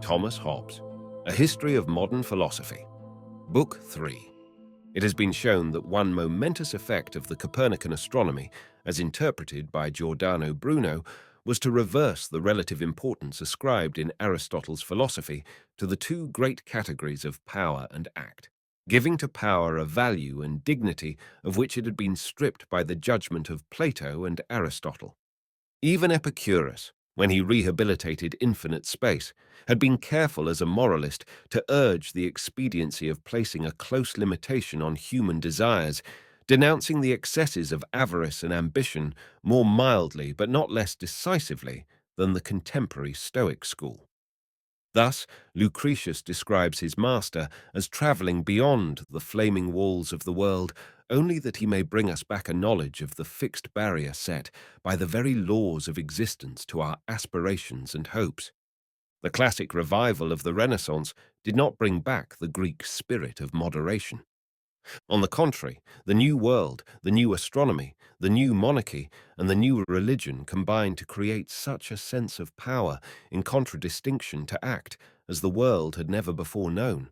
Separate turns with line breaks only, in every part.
Thomas Hobbes, A History of Modern Philosophy. Book 3. It has been shown that one momentous effect of the Copernican astronomy, as interpreted by Giordano Bruno, was to reverse the relative importance ascribed in Aristotle's philosophy to the two great categories of power and act, giving to power a value and dignity of which it had been stripped by the judgment of Plato and Aristotle. Even Epicurus, when he rehabilitated infinite space, had been careful as a moralist to urge the expediency of placing a close limitation on human desires, denouncing the excesses of avarice and ambition more mildly but not less decisively than the contemporary Stoic school. Thus, Lucretius describes his master as travelling beyond the flaming walls of the world, only that he may bring us back a knowledge of the fixed barrier set by the very laws of existence to our aspirations and hopes. The classic revival of the Renaissance did not bring back the Greek spirit of moderation. On the contrary, the new world, the new astronomy, the new monarchy, and the new religion combined to create such a sense of power in contradistinction to act as the world had never before known.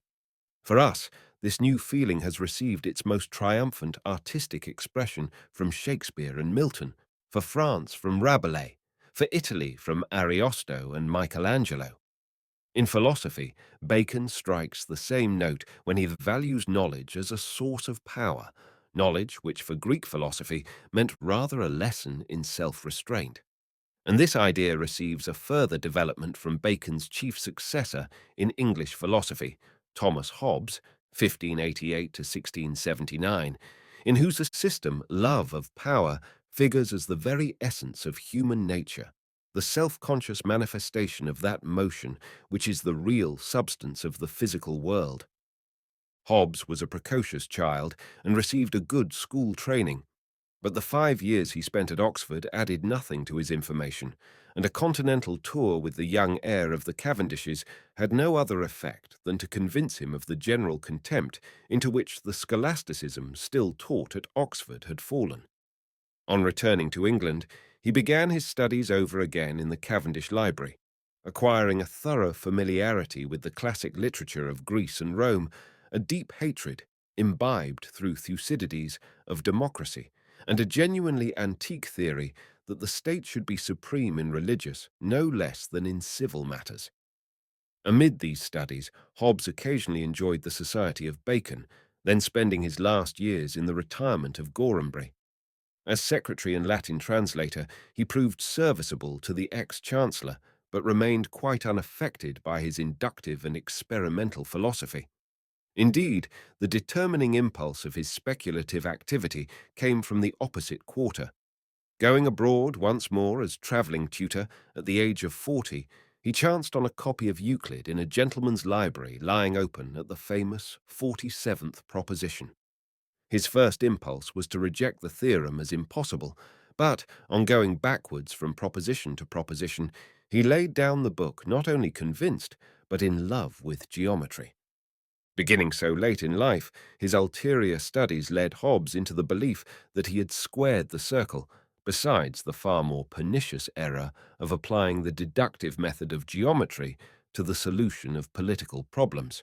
For us, this new feeling has received its most triumphant artistic expression from Shakespeare and Milton, for France from Rabelais, for Italy from Ariosto and Michelangelo. In philosophy, Bacon strikes the same note when he values knowledge as a source of power, knowledge which for Greek philosophy meant rather a lesson in self-restraint. And this idea receives a further development from Bacon's chief successor in English philosophy, Thomas Hobbes, 1588 to 1679, in whose system love of power figures as the very essence of human nature, the self-conscious manifestation of that motion which is the real substance of the physical world. Hobbes was a precocious child and received a good school training, but the 5 years he spent at Oxford added nothing to his information, and a continental tour with the young heir of the Cavendishes had no other effect than to convince him of the general contempt into which the scholasticism still taught at Oxford had fallen. On returning to England, he began his studies over again in the Cavendish Library, acquiring a thorough familiarity with the classic literature of Greece and Rome, a deep hatred, imbibed through Thucydides, of democracy, and a genuinely antique theory that the state should be supreme in religious no less than in civil matters. Amid these studies, Hobbes occasionally enjoyed the society of Bacon, then spending his last years in the retirement of Gorhambury. As secretary and Latin translator, he proved serviceable to the ex-chancellor, but remained quite unaffected by his inductive and experimental philosophy. Indeed, the determining impulse of his speculative activity came from the opposite quarter. Going abroad once more as travelling tutor at the age of 40, he chanced on a copy of Euclid in a gentleman's library lying open at the famous 47th proposition. His first impulse was to reject the theorem as impossible, but, on going backwards from proposition to proposition, he laid down the book not only convinced, but in love with geometry. Beginning so late in life, his ulterior studies led Hobbes into the belief that he had squared the circle, besides the far more pernicious error of applying the deductive method of geometry to the solution of political problems.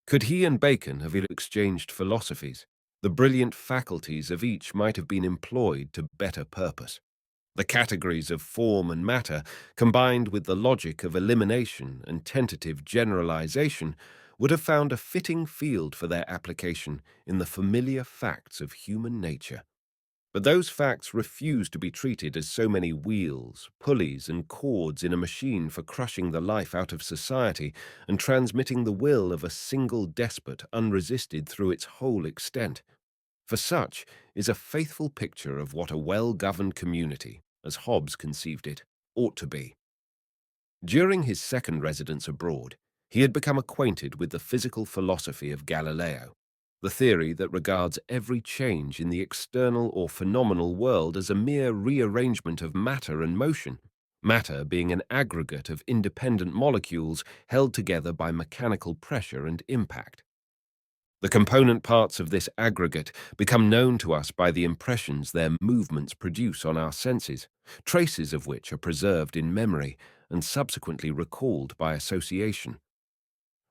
Could he and Bacon have exchanged philosophies, the brilliant faculties of each might have been employed to better purpose. The categories of form and matter, combined with the logic of elimination and tentative generalization, would have found a fitting field for their application in the familiar facts of human nature. But those facts refuse to be treated as so many wheels, pulleys, and cords in a machine for crushing the life out of society and transmitting the will of a single despot unresisted through its whole extent. For such is a faithful picture of what a well-governed community, as Hobbes conceived it, ought to be. During his second residence abroad, he had become acquainted with the physical philosophy of Galileo, the theory that regards every change in the external or phenomenal world as a mere rearrangement of matter and motion, matter being an aggregate of independent molecules held together by mechanical pressure and impact. The component parts of this aggregate become known to us by the impressions their movements produce on our senses, traces of which are preserved in memory, and subsequently recalled by association.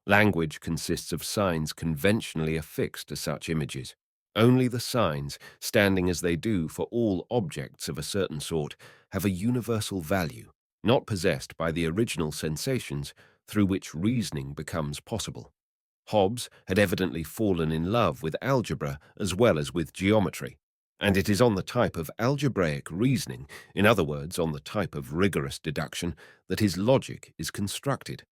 Language consists of signs conventionally affixed to such images. Only the signs, standing as they do for all objects of a certain sort, have a universal value, not possessed by the original sensations through which reasoning becomes possible. Hobbes had evidently fallen in love with algebra as well as with geometry, and it is on the type of algebraic reasoning, in other words, on the type of rigorous deduction, that his logic is constructed.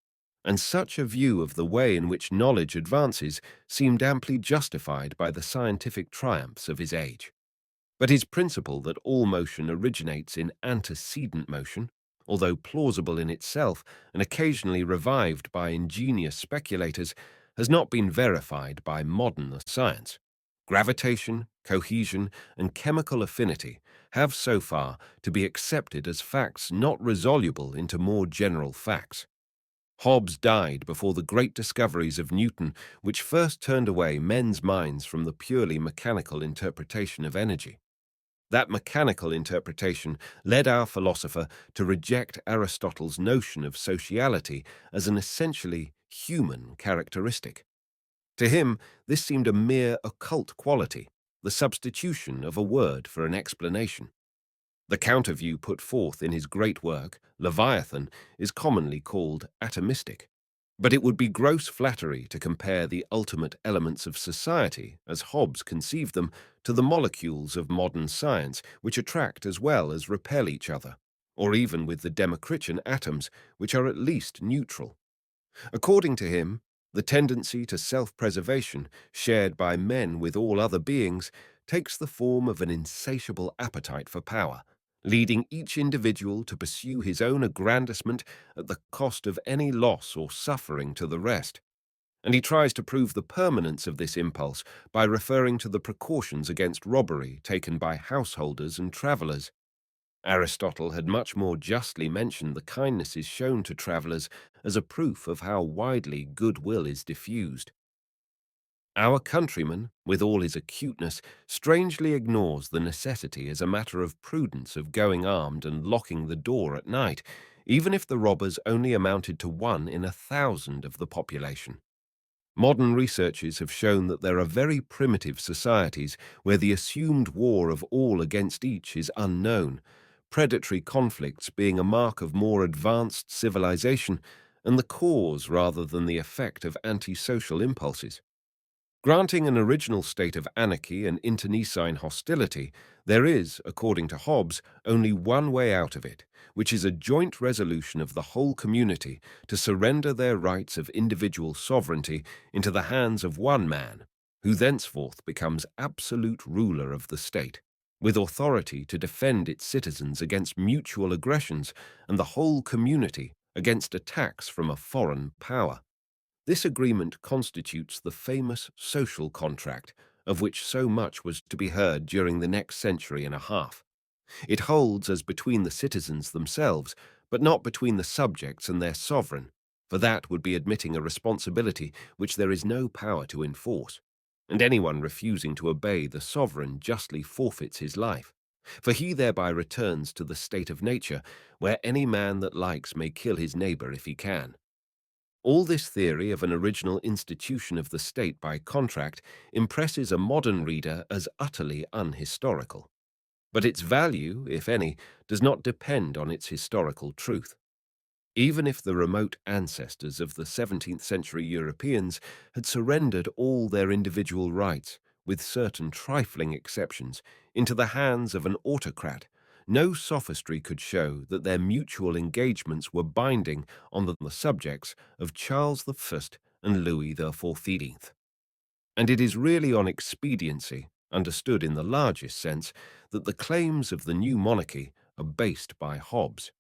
And such a view of the way in which knowledge advances seemed amply justified by the scientific triumphs of his age. But his principle that all motion originates in antecedent motion, although plausible in itself and occasionally revived by ingenious speculators, has not been verified by modern science. Gravitation, cohesion, and chemical affinity have so far to be accepted as facts not resoluble into more general facts. Hobbes died before the great discoveries of Newton, which first turned away men's minds from the purely mechanical interpretation of energy. That mechanical interpretation led our philosopher to reject Aristotle's notion of sociality as an essentially human characteristic. To him, this seemed a mere occult quality, the substitution of a word for an explanation. The counter-view put forth in his great work, Leviathan, is commonly called atomistic. But it would be gross flattery to compare the ultimate elements of society, as Hobbes conceived them, to the molecules of modern science, which attract as well as repel each other, or even with the Democritian atoms, which are at least neutral. According to him, the tendency to self-preservation, shared by men with all other beings, takes the form of an insatiable appetite for power, leading each individual to pursue his own aggrandizement at the cost of any loss or suffering to the rest. And he tries to prove the permanence of this impulse by referring to the precautions against robbery taken by householders and travellers. Aristotle had much more justly mentioned the kindnesses shown to travellers as a proof of how widely goodwill is diffused. Our countryman, with all his acuteness, strangely ignores the necessity as a matter of prudence of going armed and locking the door at night, even if the robbers only amounted to 1 in 1,000 of the population. Modern researches have shown that there are very primitive societies where the assumed war of all against each is unknown, predatory conflicts being a mark of more advanced civilization and the cause rather than the effect of antisocial impulses. Granting an original state of anarchy and internecine hostility, there is, according to Hobbes, only one way out of it, which is a joint resolution of the whole community to surrender their rights of individual sovereignty into the hands of one man, who thenceforth becomes absolute ruler of the state, with authority to defend its citizens against mutual aggressions and the whole community against attacks from a foreign power. This agreement constitutes the famous social contract, of which so much was to be heard during the next century and a half. It holds as between the citizens themselves, but not between the subjects and their sovereign, for that would be admitting a responsibility which there is no power to enforce, and anyone refusing to obey the sovereign justly forfeits his life, for he thereby returns to the state of nature, where any man that likes may kill his neighbour if he can. All this theory of an original institution of the state by contract impresses a modern reader as utterly unhistorical. But its value, if any, does not depend on its historical truth. Even if the remote ancestors of the 17th century Europeans had surrendered all their individual rights, with certain trifling exceptions, into the hands of an autocrat, no sophistry could show that their mutual engagements were binding on the subjects of Charles I and Louis XIV. And it is really on expediency, understood in the largest sense, that the claims of the new monarchy are based by Hobbes.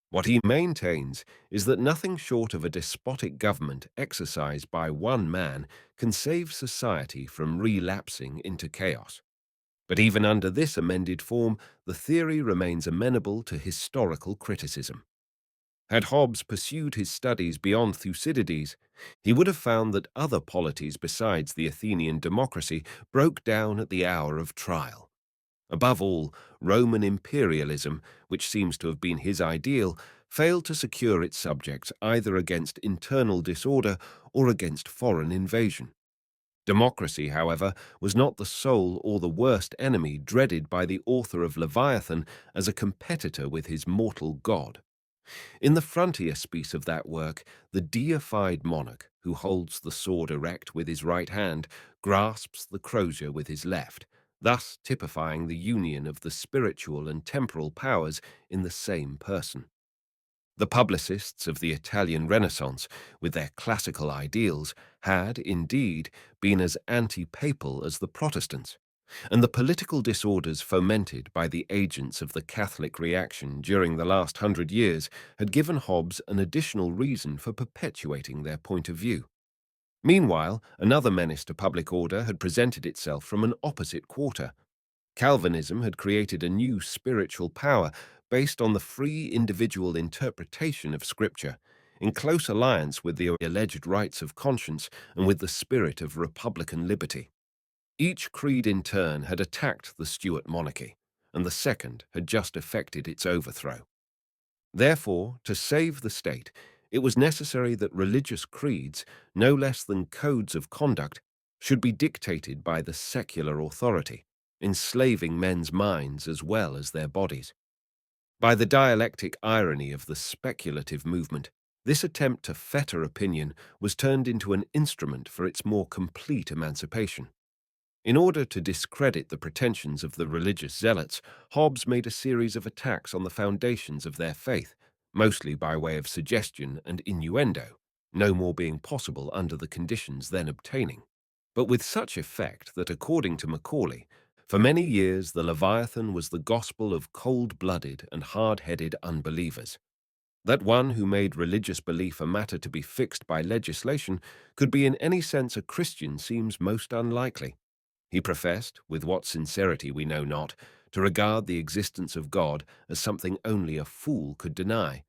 What he maintains is that nothing short of a despotic government exercised by one man can save society from relapsing into chaos. But even under this amended form, the theory remains amenable to historical criticism. Had Hobbes pursued his studies beyond Thucydides, he would have found that other polities besides the Athenian democracy broke down at the hour of trial. Above all, Roman imperialism, which seems to have been his ideal, failed to secure its subjects either against internal disorder or against foreign invasion. Democracy, however, was not the sole or the worst enemy dreaded by the author of Leviathan as a competitor with his mortal god. In the frontispiece of that work, the deified monarch, who holds the sword erect with his right hand, grasps the crozier with his left, thus typifying the union of the spiritual and temporal powers in the same person. The publicists of the Italian Renaissance, with their classical ideals, had, indeed, been as anti-papal as the Protestants, and the political disorders fomented by the agents of the Catholic reaction during the last 100 years had given Hobbes an additional reason for perpetuating their point of view. Meanwhile, another menace to public order had presented itself from an opposite quarter. Calvinism had created a new spiritual power based on the free individual interpretation of Scripture, in close alliance with the alleged rights of conscience and with the spirit of republican liberty. Each creed in turn had attacked the Stuart monarchy, and the second had just effected its overthrow. Therefore, to save the state, it was necessary that religious creeds, no less than codes of conduct, should be dictated by the secular authority, enslaving men's minds as well as their bodies. By the dialectic irony of the speculative movement, this attempt to fetter opinion was turned into an instrument for its more complete emancipation. In order to discredit the pretensions of the religious zealots, Hobbes made a series of attacks on the foundations of their faith, mostly by way of suggestion and innuendo, no more being possible under the conditions then obtaining, but with such effect that, according to Macaulay, for many years the Leviathan was the gospel of cold-blooded and hard-headed unbelievers. That one who made religious belief a matter to be fixed by legislation could be in any sense a Christian seems most unlikely. He professed, with what sincerity we know not, to regard the existence of God as something only a fool could deny.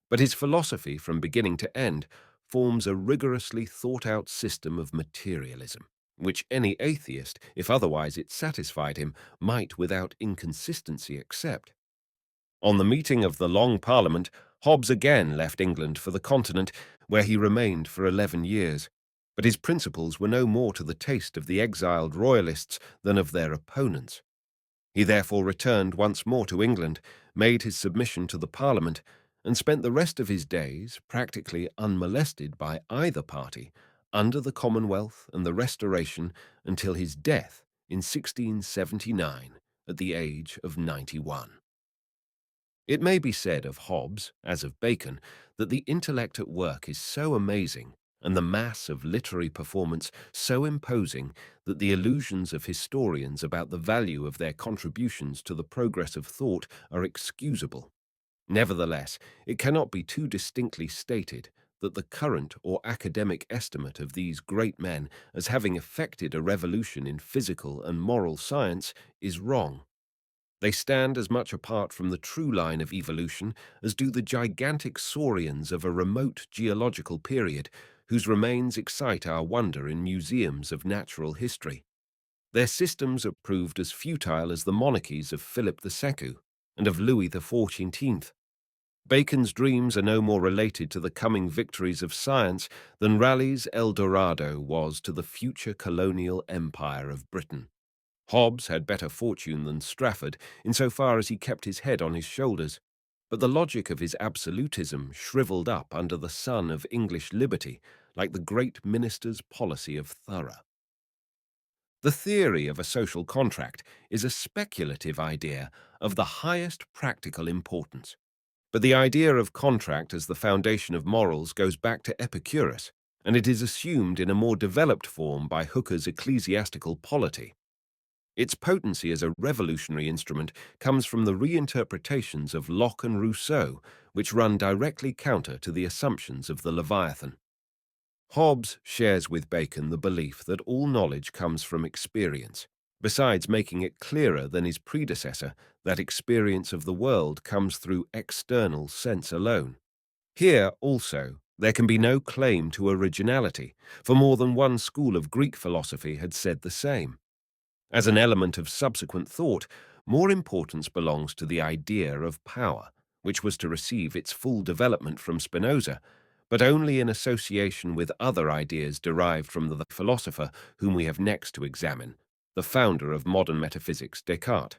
But his philosophy, from beginning to end, forms a rigorously thought-out system of materialism, which any atheist, if otherwise it satisfied him, might without inconsistency accept. On the meeting of the Long Parliament, Hobbes again left England for the continent, where he remained for 11 years. But his principles were no more to the taste of the exiled royalists than of their opponents. He therefore returned once more to England, made his submission to the Parliament, and spent the rest of his days, practically unmolested by either party, under the Commonwealth and the Restoration until his death in 1679 at the age of 91. It may be said of Hobbes, as of Bacon, that the intellect at work is so amazing and the mass of literary performance so imposing that the illusions of historians about the value of their contributions to the progress of thought are excusable. Nevertheless, it cannot be too distinctly stated that the current or academic estimate of these great men as having effected a revolution in physical and moral science is wrong. They stand as much apart from the true line of evolution as do the gigantic saurians of a remote geological period, whose remains excite our wonder in museums of natural history. Their systems are proved as futile as the monarchies of Philip II and of Louis XIV. Bacon's dreams are no more related to the coming victories of science than Raleigh's El Dorado was to the future colonial empire of Britain. Hobbes had better fortune than Strafford insofar as he kept his head on his shoulders, but the logic of his absolutism shriveled up under the sun of English liberty like the great minister's policy of Thorough. The theory of a social contract is a speculative idea of the highest practical importance, but the idea of contract as the foundation of morals goes back to Epicurus, and it is assumed in a more developed form by Hooker's ecclesiastical polity. Its potency as a revolutionary instrument comes from the reinterpretations of Locke and Rousseau, which run directly counter to the assumptions of the Leviathan. Hobbes shares with Bacon the belief that all knowledge comes from experience, besides making it clearer than his predecessor that experience of the world comes through external sense alone. Here, also, there can be no claim to originality, for more than one school of Greek philosophy had said the same. As an element of subsequent thought, more importance belongs to the idea of power, which was to receive its full development from Spinoza, but only in association with other ideas derived from the philosopher whom we have next to examine, the founder of modern metaphysics, Descartes.